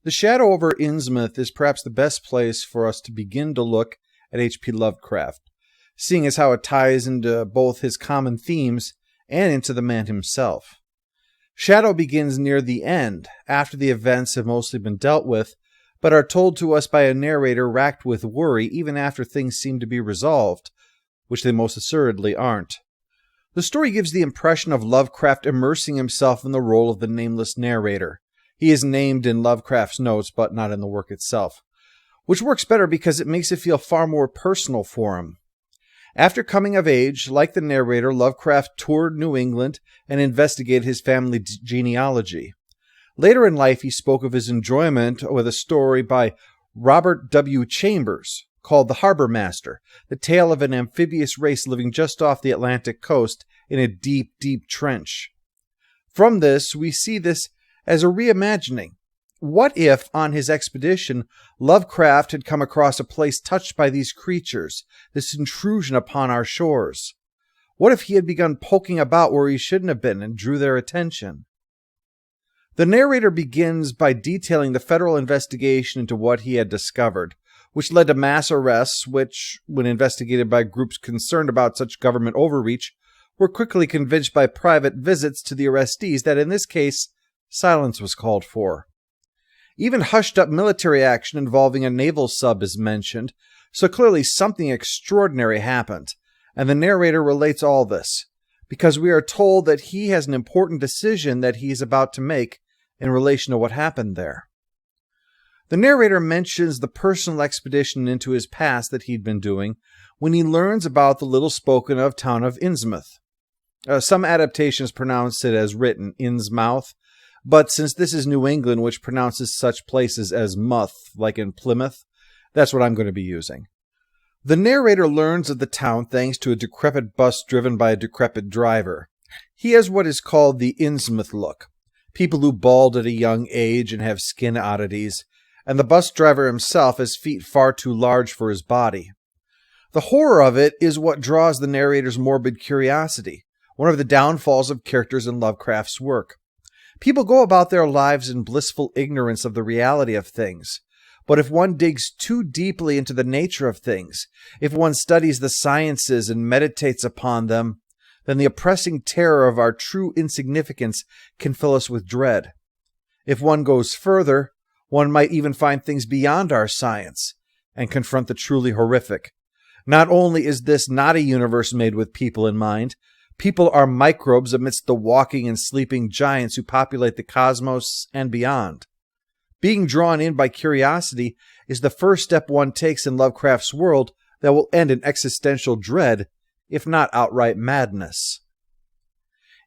The Shadow over Innsmouth is perhaps the best place for us to begin to look at H.P. Lovecraft, seeing as how it ties into both his common themes and into the man himself. Shadow begins near the end, after the events have mostly been dealt with, but are told to us by a narrator racked with worry even after things seem to be resolved, which they most assuredly aren't. The story gives the impression of Lovecraft immersing himself in the role of the nameless narrator. He is named in Lovecraft's notes, but not in the work itself, which works better because it makes it feel far more personal for him. After coming of age, like the narrator, Lovecraft toured New England and investigated his family genealogy. Later in life, he spoke of his enjoyment with a story by Robert W. Chambers called The Harbor Master, the tale of an amphibious race living just off the Atlantic coast in a deep, deep trench. From this, we see this as a reimagining. What if, on his expedition, Lovecraft had come across a place touched by these creatures, this intrusion upon our shores? What if he had begun poking about where he shouldn't have been and drew their attention? The narrator begins by detailing the federal investigation into what he had discovered, which led to mass arrests which, when investigated by groups concerned about such government overreach, were quickly convinced by private visits to the arrestees that in this case, silence was called for. Even hushed-up military action involving a naval sub is mentioned, so clearly something extraordinary happened, and the narrator relates all this, because we are told that he has an important decision that he is about to make in relation to what happened there. The narrator mentions the personal expedition into his past that he'd been doing when he learns about the little-spoken-of town of Innsmouth. Some adaptations pronounce it as written, Innsmouth, but since this is New England, which pronounces such places as muth, like in Plymouth, that's what I'm going to be using. The narrator learns of the town thanks to a decrepit bus driven by a decrepit driver. He has what is called the Innsmouth look, people who bald at a young age and have skin oddities, and the bus driver himself has feet far too large for his body. The horror of it is what draws the narrator's morbid curiosity, one of the downfalls of characters in Lovecraft's work. People go about their lives in blissful ignorance of the reality of things. But if one digs too deeply into the nature of things, if one studies the sciences and meditates upon them, then the oppressing terror of our true insignificance can fill us with dread. If one goes further, one might even find things beyond our science and confront the truly horrific. Not only is this not a universe made with people in mind, people are microbes amidst the walking and sleeping giants who populate the cosmos and beyond. Being drawn in by curiosity is the first step one takes in Lovecraft's world that will end in existential dread, if not outright madness.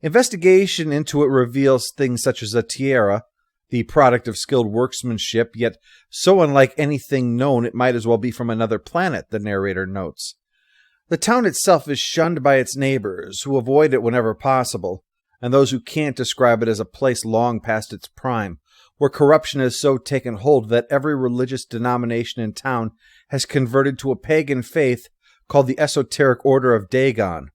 Investigation into it reveals things such as a tiara, the product of skilled workmanship, yet so unlike anything known it might as well be from another planet, the narrator notes. The town itself is shunned by its neighbors, who avoid it whenever possible, and those who can't describe it as a place long past its prime, where corruption has so taken hold that every religious denomination in town has converted to a pagan faith called the Esoteric Order of Dagon.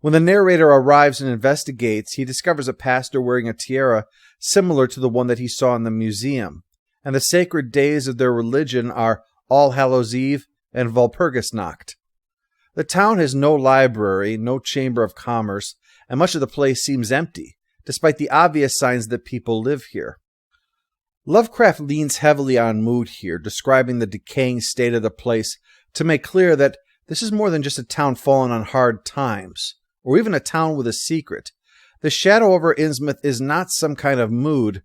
When the narrator arrives and investigates, he discovers a pastor wearing a tiara similar to the one that he saw in the museum, and the sacred days of their religion are All Hallows Eve and Walpurgisnacht. The town has no library, no chamber of commerce, and much of the place seems empty, despite the obvious signs that people live here. Lovecraft leans heavily on mood here, describing the decaying state of the place to make clear that this is more than just a town fallen on hard times, or even a town with a secret. The shadow over Innsmouth is not some kind of mood.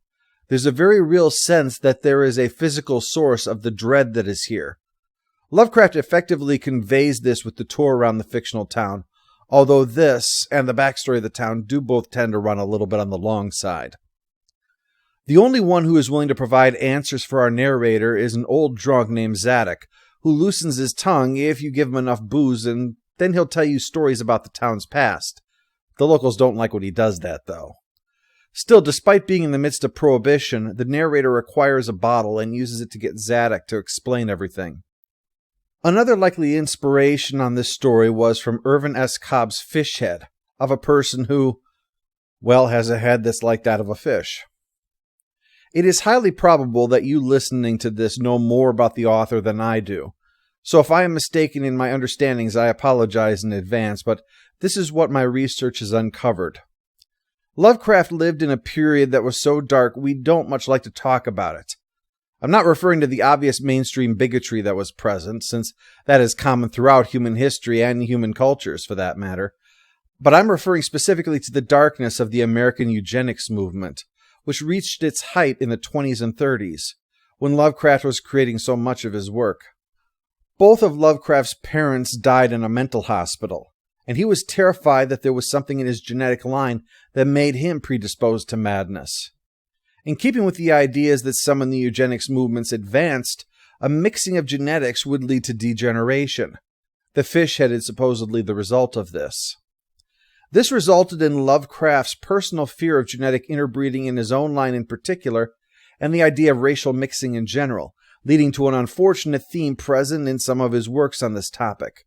There's a very real sense that there is a physical source of the dread that is here. Lovecraft effectively conveys this with the tour around the fictional town, although this and the backstory of the town do both tend to run a little bit on the long side. The only one who is willing to provide answers for our narrator is an old drunk named Zadok, who loosens his tongue if you give him enough booze, and then he'll tell you stories about the town's past. The locals don't like when he does that, though. Still, despite being in the midst of prohibition, the narrator acquires a bottle and uses it to get Zadok to explain everything. Another likely inspiration on this story was from Irvin S. Cobb's fish head, of a person who, well, has a head that's like that of a fish. It is highly probable that you listening to this know more about the author than I do. So if I am mistaken in my understandings, I apologize in advance, but this is what my research has uncovered. Lovecraft lived in a period that was so dark we don't much like to talk about it. I'm not referring to the obvious mainstream bigotry that was present, since that is common throughout human history and human cultures, for that matter. But I'm referring specifically to the darkness of the American eugenics movement, which reached its height in the 20s and 30s, when Lovecraft was creating so much of his work. Both of Lovecraft's parents died in a mental hospital, and he was terrified that there was something in his genetic line that made him predisposed to madness. In keeping with the ideas that some in the eugenics movements advanced, a mixing of genetics would lead to degeneration. The fish headed supposedly the result of this. This resulted in Lovecraft's personal fear of genetic interbreeding in his own line in particular, and the idea of racial mixing in general, leading to an unfortunate theme present in some of his works on this topic.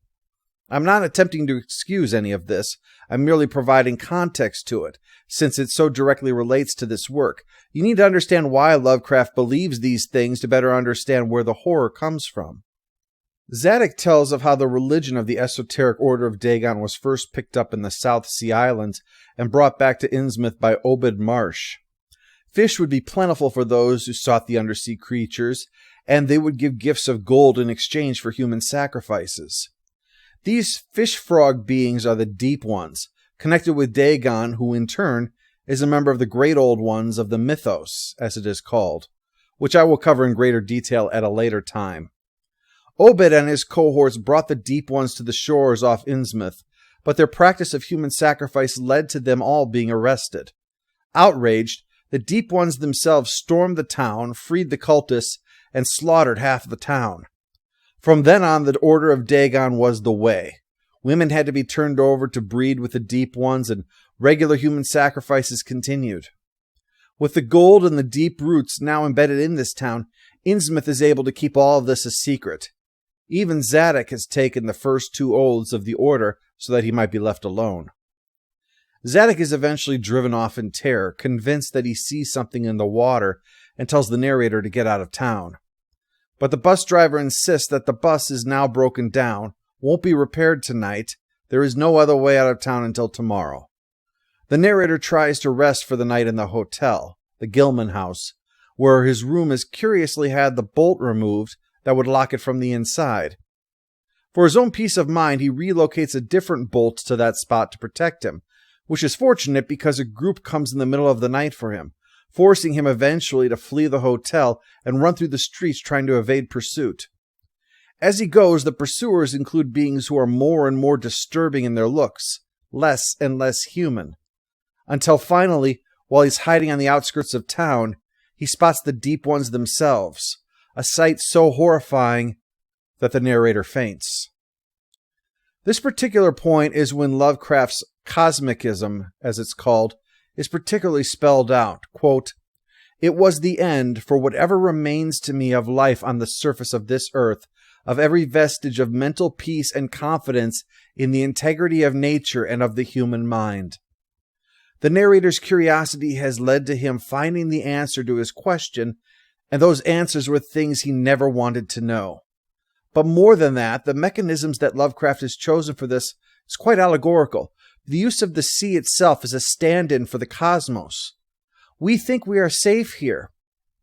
I'm not attempting to excuse any of this, I'm merely providing context to it, since it so directly relates to this work. You need to understand why Lovecraft believes these things to better understand where the horror comes from. Zadig tells of how the religion of the esoteric order of Dagon was first picked up in the South Sea Islands and brought back to Innsmouth by Obed Marsh. Fish would be plentiful for those who sought the undersea creatures, and they would give gifts of gold in exchange for human sacrifices. These fish-frog beings are the Deep Ones, connected with Dagon, who in turn is a member of the Great Old Ones of the Mythos, as it is called, which I will cover in greater detail at a later time. Obed and his cohorts brought the Deep Ones to the shores off Innsmouth, but their practice of human sacrifice led to them all being arrested. Outraged, the Deep Ones themselves stormed the town, freed the cultists, and slaughtered half the town. From then on, the Order of Dagon was the way. Women had to be turned over to breed with the Deep Ones, and regular human sacrifices continued. With the gold and the deep roots now embedded in this town, Innsmouth is able to keep all of this a secret. Even Zadig has taken the first 2 oaths of the Order so that he might be left alone. Zadig is eventually driven off in terror, convinced that he sees something in the water, and tells the narrator to get out of town. But the bus driver insists that the bus is now broken down, won't be repaired tonight, there is no other way out of town until tomorrow. The narrator tries to rest for the night in the hotel, the Gilman House, where his room has curiously had the bolt removed that would lock it from the inside. For his own peace of mind, he relocates a different bolt to that spot to protect him, which is fortunate because a group comes in the middle of the night for him, forcing him eventually to flee the hotel and run through the streets trying to evade pursuit. As he goes, the pursuers include beings who are more and more disturbing in their looks, less and less human, until finally, while he's hiding on the outskirts of town, he spots the Deep Ones themselves, a sight so horrifying that the narrator faints. This particular point is when Lovecraft's Cosmicism, as it's called, is particularly spelled out. Quote, "It was the end for whatever remains to me of life on the surface of this earth, of every vestige of mental peace and confidence in the integrity of nature and of the human mind." The narrator's curiosity has led to him finding the answer to his question, and those answers were things he never wanted to know. But more than that, the mechanisms that Lovecraft has chosen for this is quite allegorical. The use of the sea itself is a stand-in for the cosmos. We think we are safe here,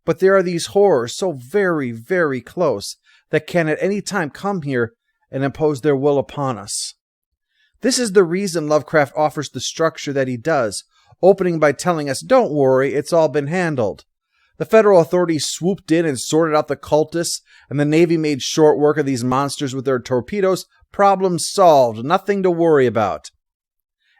but there are these horrors so very, very close that can at any time come here and impose their will upon us. This is the reason Lovecraft offers the structure that he does, opening by telling us, "Don't worry, it's all been handled. The federal authorities swooped in and sorted out the cultists, and the Navy made short work of these monsters with their torpedoes. Problem solved, nothing to worry about."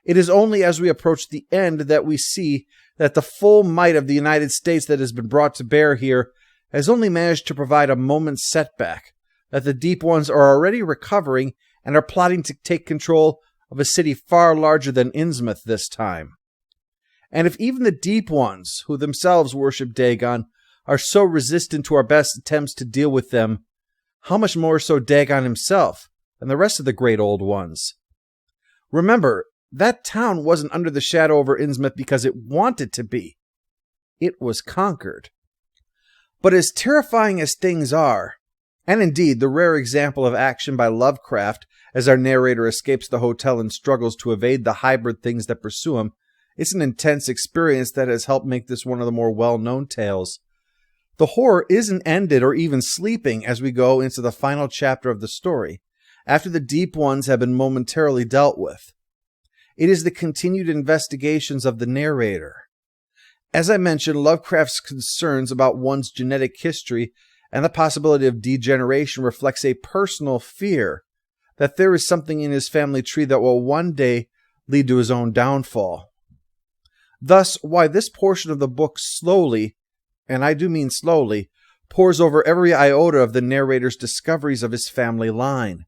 It is only as we approach the end that we see that the full might of the United States that has been brought to bear here has only managed to provide a moment's setback, that the Deep Ones are already recovering and are plotting to take control of a city far larger than Innsmouth this time. And if even the Deep Ones, who themselves worship Dagon, are so resistant to our best attempts to deal with them, how much more so Dagon himself and the rest of the Great Old Ones? Remember, that town wasn't under the shadow over Innsmouth because it wanted to be. It was conquered. But as terrifying as things are, and indeed the rare example of action by Lovecraft as our narrator escapes the hotel and struggles to evade the hybrid things that pursue him, it's an intense experience that has helped make this one of the more well-known tales. The horror isn't ended or even sleeping as we go into the final chapter of the story, after the deep ones have been momentarily dealt with. It is the continued investigations of the narrator. As I mentioned, Lovecraft's concerns about one's genetic history and the possibility of degeneration reflects a personal fear that there is something in his family tree that will one day lead to his own downfall. Thus, why this portion of the book slowly, and I do mean slowly, pours over every iota of the narrator's discoveries of his family line.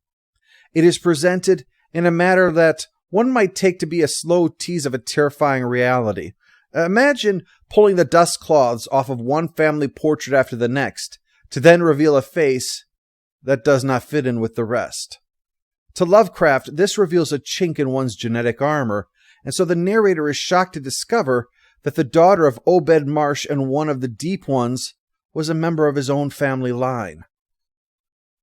It is presented in a manner that one might take to be a slow tease of a terrifying reality. Imagine pulling the dust cloths off of one family portrait after the next, to then reveal a face that does not fit in with the rest. To Lovecraft, this reveals a chink in one's genetic armor, and so the narrator is shocked to discover that the daughter of Obed Marsh and one of the Deep Ones was a member of his own family line.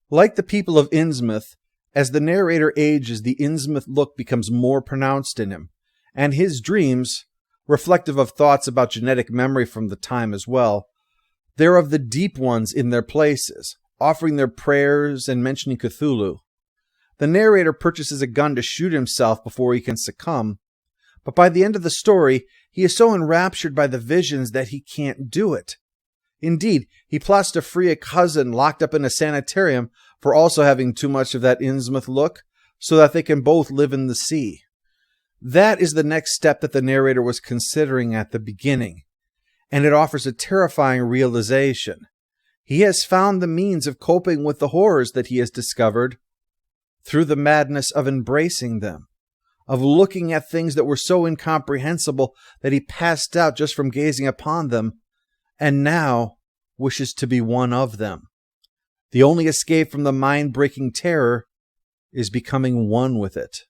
Like the people of Innsmouth, as the narrator ages, the Innsmouth look becomes more pronounced in him, and his dreams, reflective of thoughts about genetic memory from the time as well, they're of the Deep Ones in their places, offering their prayers and mentioning Cthulhu. The narrator purchases a gun to shoot himself before he can succumb, but by the end of the story, he is so enraptured by the visions that he can't do it. Indeed, he plots to free a cousin locked up in a sanitarium for also having too much of that Innsmouth look, so that they can both live in the sea. That is the next step that the narrator was considering at the beginning, and it offers a terrifying realization. He has found the means of coping with the horrors that he has discovered through the madness of embracing them, of looking at things that were so incomprehensible that he passed out just from gazing upon them, and now wishes to be one of them. The only escape from the mind-breaking terror is becoming one with it.